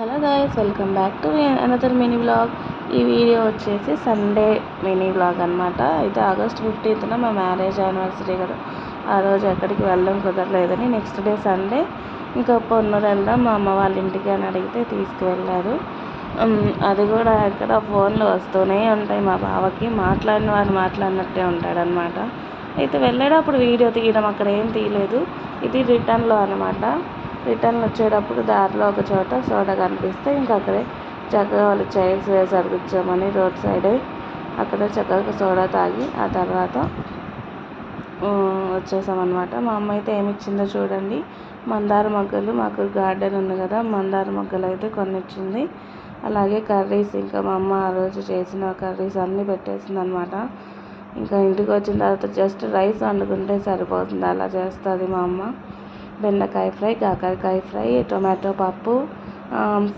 Hello guys, welcome back to another mini vlog. ఈ video వచ్చేసి Sunday mini vlog అనమాట. అయితే ఆగస్ట్ 15న మా మ్యారేజ్ యానివర్సరీ కదా, ఆ రోజు ఎక్కడికి వెళ్ళడం కుదరలేదని నెక్స్ట్ డే సండే ఇంకా పొన్నూరు వెళ్దాం మా అమ్మ వాళ్ళ ఇంటికి అని అడిగితే తీసుకువెళ్ళారు. అది కూడా ఎక్కడ ఫోన్లు వస్తూనే ఉంటాయి మా బావకి, మాట్లాడిన వాడు మాట్లాడినట్టే ఉంటాడనమాట. అయితే వెళ్ళేటప్పుడు వీడియో తీయడం అక్కడ ఏం తీయలేదు, ఇది రిటర్న్లో అనమాట. రిటర్న్ వచ్చేటప్పుడు దారిలో ఒక చోట సోడా కనిపిస్తే ఇంకా అక్కడే చక్కగా వాళ్ళు చైర్స్ వేసారు కూర్చోమని రోడ్ సైడే. అక్కడ చక్కగా సోడా తాగి ఆ తర్వాత వచ్చేసామన్నమాట. మా అమ్మ అయితే ఏమి ఇచ్చిందో చూడండి, మందార మొగ్గలు, మాకు గార్డెన్ ఉంది కదా, మందార మొగ్గలు అయితే కొనిచ్చింది. అలాగే కర్రీస్, ఇంకా మా అమ్మ ఆ రోజు చేసిన కర్రీస్ అన్నీ పెట్టేసింది అనమాట. ఇంకా ఇంటికి వచ్చిన తర్వాత జస్ట్ రైస్ వండుకుంటే సరిపోతుంది, అలా చేస్తుంది మా అమ్మ. బెండకాయ ఫ్రై, కాకరకాయ ఫ్రై, టొమాటో పప్పు,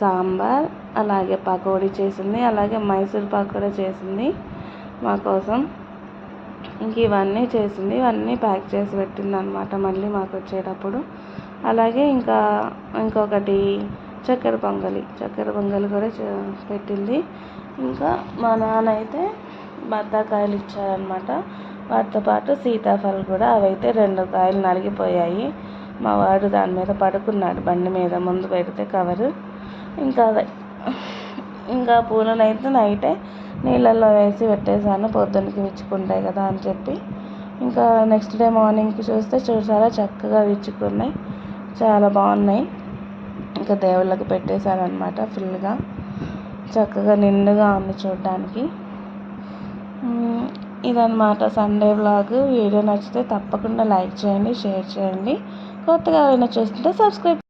సాంబార్, అలాగే పకోడీ చేసింది, అలాగే మైసూర్ పాక్ కూడా చేసింది మా కోసం. ఇంక ఇవన్నీ చేసింది, ఇవన్నీ ప్యాక్ చేసి పెట్టింది అనమాట మళ్ళీ మాకు వచ్చేటప్పుడు. అలాగే ఇంకొకటి చక్కెర పొంగలి కూడా పెట్టింది. ఇంకా మా నాన్న అయితే బత్తాకాయలు ఇచ్చారనమాట, వాటితో పాటు సీతాఫలం కూడా. అవైతే 2 కాయలు నలిగిపోయాయి. మా వాడు దాని మీద పడుకున్నాడు, బండి మీద ముందు పెడితే కవరు. ఇంకా పూలను అయితే నైటే నీళ్ళల్లో వేసి పెట్టేశాను, పొద్దున్నకి విచ్చుకుంటాయి కదా అని చెప్పి. ఇంకా నెక్స్ట్ డే మార్నింగ్కి చూస్తే చాలా చక్కగా విచ్చుకున్నాయి, చాలా బాగున్నాయి. ఇంకా దేవుళ్ళకి పెట్టేశాను అనమాట. ఫుల్గా చక్కగా నిండుగా ఉంది చూడడానికి. ఇదన్నమాట సండే వ్లాగ్. వీడియో నచ్చితే తప్పకుండా లైక్ చేయండి, షేర్ చేయండి. కొత్తగా ఎవరైనా చూస్తుంటే సబ్స్క్రైబ్